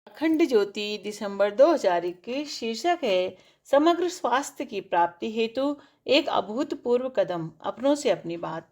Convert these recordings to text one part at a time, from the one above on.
अखंड ज्योति दिसंबर 2021 शीर्षक है समग्र स्वास्थ्य की प्राप्ति हेतु एक अभूतपूर्व कदम। अपनों से अपनी बात।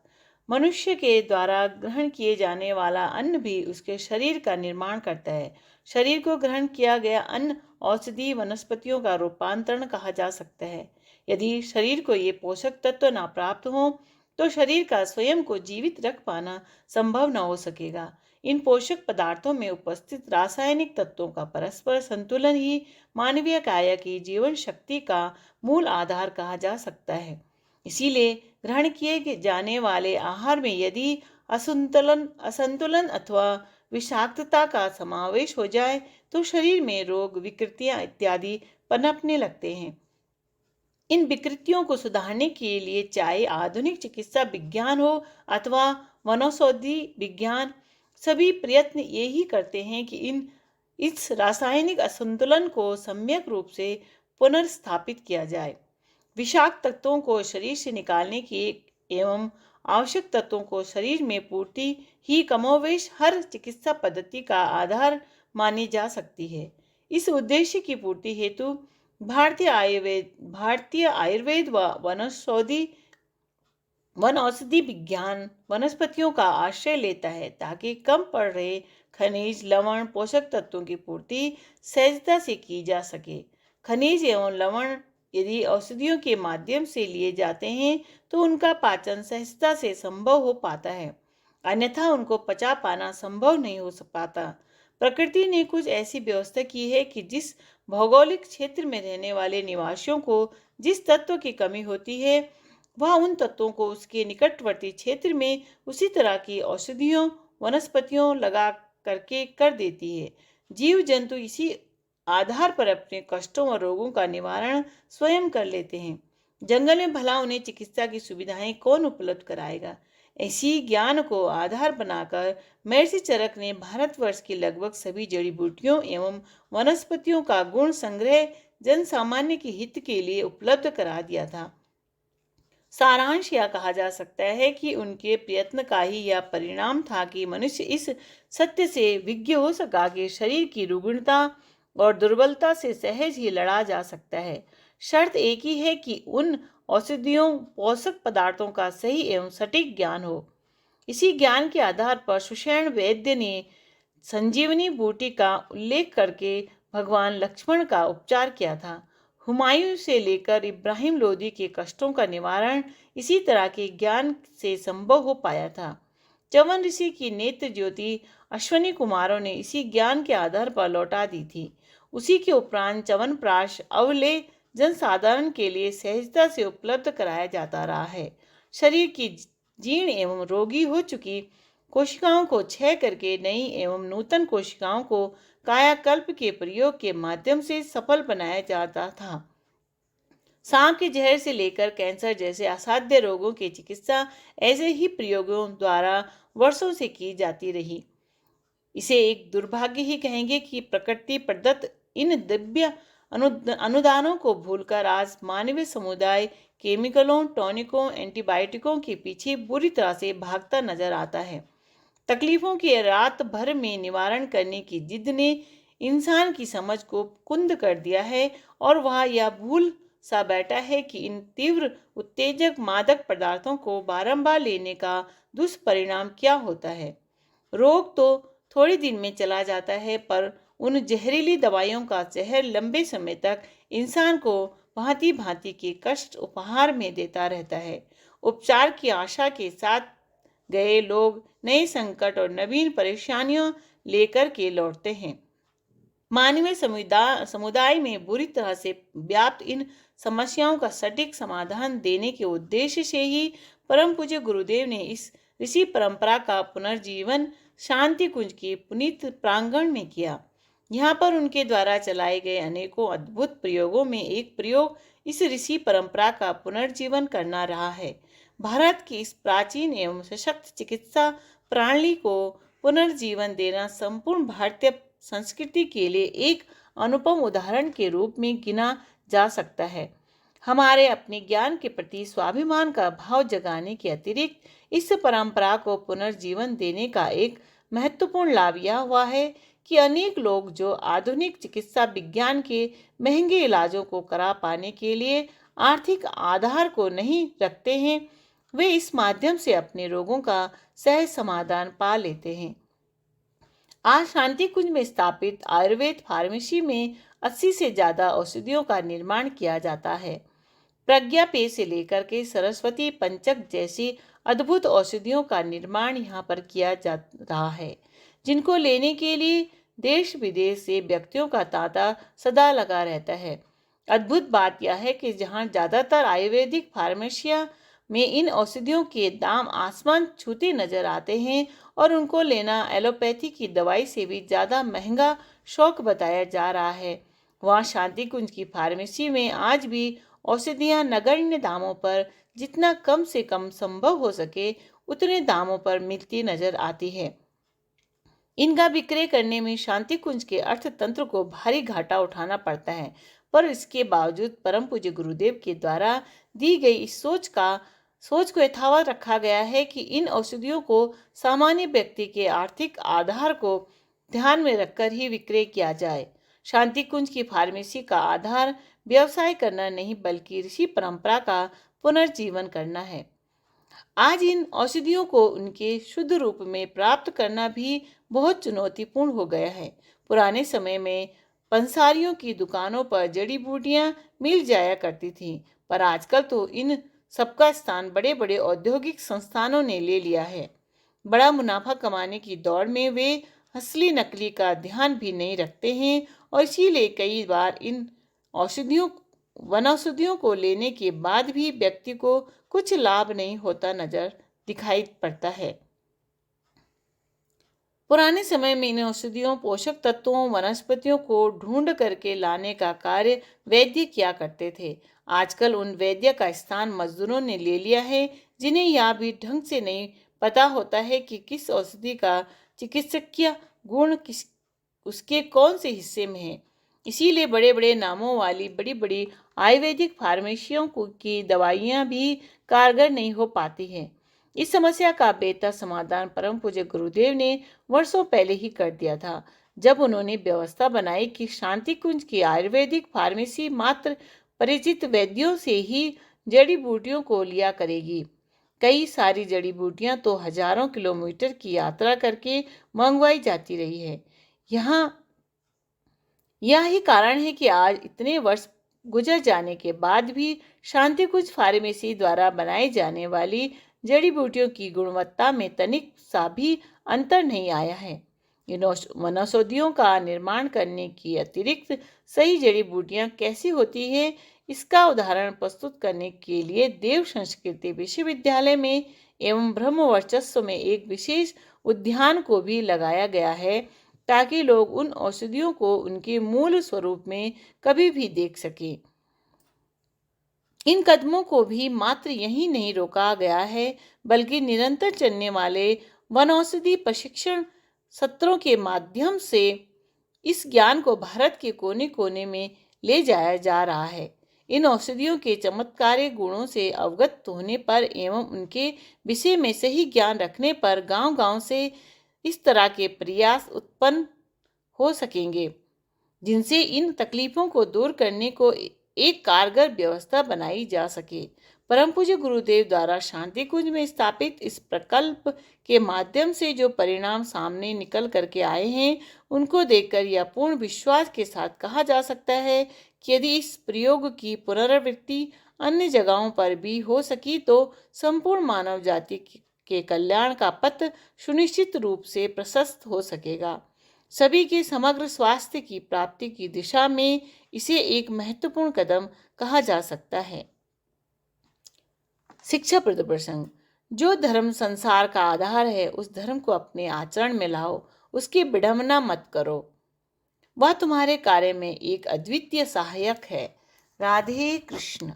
मनुष्य के द्वारा ग्रहण किए जाने वाला अन्न भी उसके शरीर का निर्माण करता है। शरीर को ग्रहण किया गया अन्न औषधि वनस्पतियों का रूपांतरण कहा जा सकता है। यदि शरीर को ये पोषक तत्व ना प्राप्त हो तो शरीर का स्वयं को जीवित रख पाना संभव न हो सकेगा। इन पोषक पदार्थों में उपस्थित रासायनिक तत्वों का परस्पर संतुलन ही मानवीय काया की जीवन शक्ति का मूल आधार कहा जा सकता है। इसीलिए ग्रहण किए जाने वाले आहार में यदि असंतुलन असंतुलन अथवा विषाक्तता का समावेश हो जाए तो शरीर में रोग विकृतियां इत्यादि पनपने लगते हैं। इन विकृतियों को सुधारने के लिए चाहे आधुनिक चिकित्सा विज्ञान हो अथवा वनौषधि विज्ञान, सभी प्रयत्न यही करते हैं कि इस रासायनिक असंतुलन को सम्यक रूप से पुनर्स्थापित किया जाए। विषाक्त तत्वों को शरीर से निकालने की एवं आवश्यक तत्वों को शरीर में पूर्ति ही कमोवेश हर चिकित्सा पद्धति का आधार मानी जा सकती है। इस उद्देश्य की पूर्ति हेतु भारतीय आयुर्वेद व वन औषधि विज्ञान वनस्पतियों का आश्रय लेता है ताकि कम पड़ रहे खनिज लवण पोषक तत्वों की पूर्ति सहजता से की जा सके। खनिज एवं लवण यदि औषधियों के माध्यम से लिए जाते हैं तो उनका पाचन सहजता से संभव हो पाता है, अन्यथा उनको पचा पाना संभव नहीं हो पाता। प्रकृति ने कुछ ऐसी व्यवस्था की है कि जिस भौगोलिक क्षेत्र में रहने वाले निवासियों को जिस तत्व की कमी होती है वह उन तत्वों को उसके निकटवर्ती क्षेत्र में उसी तरह की औषधियों वनस्पतियों लगा करके कर देती है। जीव जंतु इसी आधार पर अपने कष्टों और रोगों का निवारण स्वयं कर लेते हैं। जंगल में भला उन्हें चिकित्सा की सुविधाएं कौन उपलब्ध कराएगा। इसी ज्ञान को आधार बनाकर महर्षि चरक ने भारतवर्ष की लगभग सभी जड़ी बूटियों एवं वनस्पतियों का गुण संग्रह जन सामान्य के हित के लिए उपलब्ध करा दिया था। सारांश यह कहा जा सकता है कि उनके प्रयत्न का ही यह परिणाम था कि मनुष्य इस सत्य से विज्ञ हो सका कि शरीर की रुग्णता और दुर्बलता से सहज ही लड़ा जा सकता है। शर्त एक ही है कि उन औषधियों पोषक पदार्थों का सही एवं सटीक ज्ञान हो। इसी ज्ञान के आधार पर सुषेण वैद्य ने संजीवनी बूटी का उल्लेख करके भगवान लक्ष्मण का उपचार किया था। हुमायूं से लेकर इब्राहिम लोदी के कष्टों का निवारण इसी तरह के ज्ञान से संभव हो पाया था। च्यवन ऋषि की नेत्र ज्योति अश्वनी कुमारों ने इसी ज्ञान के आधार पर लौटा दी थी। उसी के उपरांत च्यवनप्राश अवलेह जनसाधारण के लिए सहजता से उपलब्ध कराया जाता रहा है। शरीर की जीर्ण एवं रोगी हो चुकी कोशिकाओं को क्षय करके नई एवं नूतन कोशिकाओं को कायाकल्प के प्रयोग के माध्यम से सफल बनाया जाता था। सांप के जहर से लेकर कैंसर जैसे असाध्य रोगों की चिकित्सा ऐसे ही प्रयोगों द्वारा वर्षों से की जाती रही। इसे एक दुर्भाग्य ही कहेंगे कि प्रकृति प्रदत्त इन दिव्य अनुदानों को भूलकर आज मानवीय समुदाय केमिकलों टॉनिकों एंटीबायोटिकों के पीछे बुरी तरह से भागता नजर आता है। तकलीफों के रात भर में निवारण करने की जिद ने इंसान की समझ को कुंद कर दिया है और वह यह भूल सा बैठा है कि इन तीव्र उत्तेजक मादक पदार्थों को बारंबार लेने का दुष्परिणाम क्या होता है। रोग तो थोड़े दिन में चला जाता है पर उन जहरीली दवाइयों का जहर लंबे समय तक इंसान को भांति भांति के कष्ट उपहार में देता रहता है। उपचार की आशा के साथ गए लोग नए संकट और नवीन परेशानियों लेकर के लौटते हैं। मानवीय समुदाय में बुरी तरह से व्याप्त इन समस्याओं का सटीक समाधान देने के उद्देश्य से ही परम पूज्य गुरुदेव ने इस ऋषि परंपरा का पुनर्जीवन शांति कुंज के पुनीत प्रांगण में किया। यहाँ पर उनके द्वारा चलाए गए अनेकों अद्भुत प्रयोगों में एक प्रयोग इस ऋषि परंपरा का पुनर्जीवन करना रहा है। भारत की इस प्राचीन एवं सशक्त चिकित्सा प्रणाली को पुनर्जीवन देना संपूर्ण भारतीय संस्कृति के लिए एक अनुपम उदाहरण के रूप में गिना जा सकता है। हमारे अपने ज्ञान के प्रति स्वाभिमान का भाव जगाने के अतिरिक्त इस परंपरा को पुनर्जीवन देने का एक महत्वपूर्ण लाभ यह हुआ है कि अनेक लोग जो आधुनिक चिकित्सा विज्ञान के महंगे इलाजों को करा पाने के लिए आर्थिक आधार को नहीं रखते हैं, वे इस माध्यम से अपने रोगों का सहज समाधान पा लेते हैं। आज शांति कुंज में स्थापित आयुर्वेद फार्मेसी में 80 से ज्यादा औषधियों का निर्माण किया जाता है। प्रज्ञा पेय से लेकर के सरस्वती पंचक जैसी अद्भुत औषधियों का निर्माण यहाँ पर किया जा रहा है, जिनको लेने के लिए देश विदेश से व्यक्तियों का तांता सदा लगा रहता है। अद्भुत बात यह है कि जहाँ ज्यादातर आयुर्वेदिक फार्मेसिया में इन औषधियों के दाम आसमान छूते नजर आते हैं और उनको लेना एलोपैथी की दवाई से भी ज्यादा महंगा शौक बताया जा रहा है, वहाँ शांति कुंज की फार्मेसी में आज भी औषधियाँ नगण्य दामों पर, जितना कम से कम संभव हो सके उतने दामों पर मिलती नजर आती है। इनका विक्रय करने में शांति कुंज के अर्थतंत्र को भारी घाटा उठाना पड़ता है, पर इसके बावजूद परम पूज्य गुरुदेव के द्वारा दी गई इस सोच को यथावत रखा गया है कि इन औषधियों को सामान्य व्यक्ति के आर्थिक आधार को ध्यान में रखकर ही विक्रय किया जाए। शांति कुंज की फार्मेसी का आधार व्यवसाय करना नहीं बल्कि ऋषि परंपरा का पुनर्जीवन करना है। आज इन औषधियों को उनके शुद्ध रूप में प्राप्त करना भी बहुत चुनौतीपूर्ण हो गया है। पुराने समय में पंसारियों की दुकानों पर जड़ी बूटियां मिल जाया करती थीं, पर आजकल तो इन सबका स्थान बड़े बड़े औद्योगिक संस्थानों ने ले लिया है। बड़ा मुनाफा कमाने की दौड़ में वे असली नकली का ध्यान भी नहीं रखते हैं और इसीलिए कई बार इन वनौषधियों को लेने के बाद भी व्यक्ति को कुछ लाभ नहीं होता नजर दिखाई पड़ता है। पुराने समय में इन औषधियों, पोषक तत्वों, वनस्पतियों को ढूंढ करके लाने का कार्य वैद्य किया करते थे। आजकल उन वैद्य का स्थान मजदूरों ने ले लिया है, जिन्हें यह भी ढंग से नहीं पता होता है कि किस औषधि का चिकित्सकीय गुण किस उसके कौन से हिस्से में है। इसीलिए बड़े बड़े नामों वाली बड़ी बड़ी आयुर्वेदिक फार्मेसियों की दवाइयाँ भी कारगर नहीं हो पाती हैं। इस समस्या का बेहतर समाधान परम पूज्य गुरुदेव ने वर्षों पहले ही कर दिया था, जब उन्होंने व्यवस्था बनाई कि शांति कुंज की आयुर्वेदिक फार्मेसी मात्र परिचित वैद्यों से ही जड़ी बूटियों को लिया करेगी। कई सारी जड़ी बूटियां तो हजारों किलोमीटर की यात्रा करके मंगवाई जाती रही है। यही कारण है कि आज इतने वर्ष गुजर जाने के बाद भी शांति कुंज फार्मेसी द्वारा बनाई जाने वाली जड़ी बूटियों की गुणवत्ता में तनिक सा भी अंतर नहीं आया है। इन वनौषधियों का निर्माण करने की अतिरिक्त सही जड़ी बूटियां कैसी होती है, इसका उदाहरण प्रस्तुत करने के लिए देव संस्कृति विश्वविद्यालय में एवं ब्रह्म वर्चस्व में एक विशेष उद्यान को भी लगाया गया है, ताकि लोग उन औषधियों को उनके मूल स्वरूप में कभी भी देख सकें। इन कदमों को भी मात्र यही नहीं रोका गया है, बल्कि निरंतर चलने वाले वनौषधि प्रशिक्षण सत्रों के माध्यम से इस ज्ञान को भारत के कोने कोने में ले जाया जा रहा है। इन औषधियों के चमत्कारिक गुणों से अवगत होने पर एवं उनके विषय में सही ज्ञान रखने पर गांव-गांव से इस तरह के प्रयास उत्पन्न हो सकेंगे, जिनसे इन तकलीफों को दूर करने को एक कारगर व्यवस्था बनाई जा सके। परम पूज्य गुरुदेव द्वारा शांति कुंज में स्थापित इस प्रकल्प के माध्यम से जो परिणाम सामने निकल करके आए हैं, उनको देखकर यह पूर्ण विश्वास के साथ कहा जा सकता है कि यदि इस प्रयोग की पुनरावृत्ति अन्य जगहों पर भी हो सकी तो संपूर्ण मानव जाति के कल्याण का पथ सुनिश्चित रूप से प्रशस्त हो सकेगा। सभी के समग्र स्वास्थ्य की प्राप्ति की दिशा में इसे एक महत्वपूर्ण कदम कहा जा सकता है। शिक्षाप्रद प्रसंग। जो धर्म संसार का आधार है, उस धर्म को अपने आचरण में लाओ, उसकी विडंबना मत करो। वह तुम्हारे कार्य में एक अद्वितीय सहायक है। राधे कृष्ण।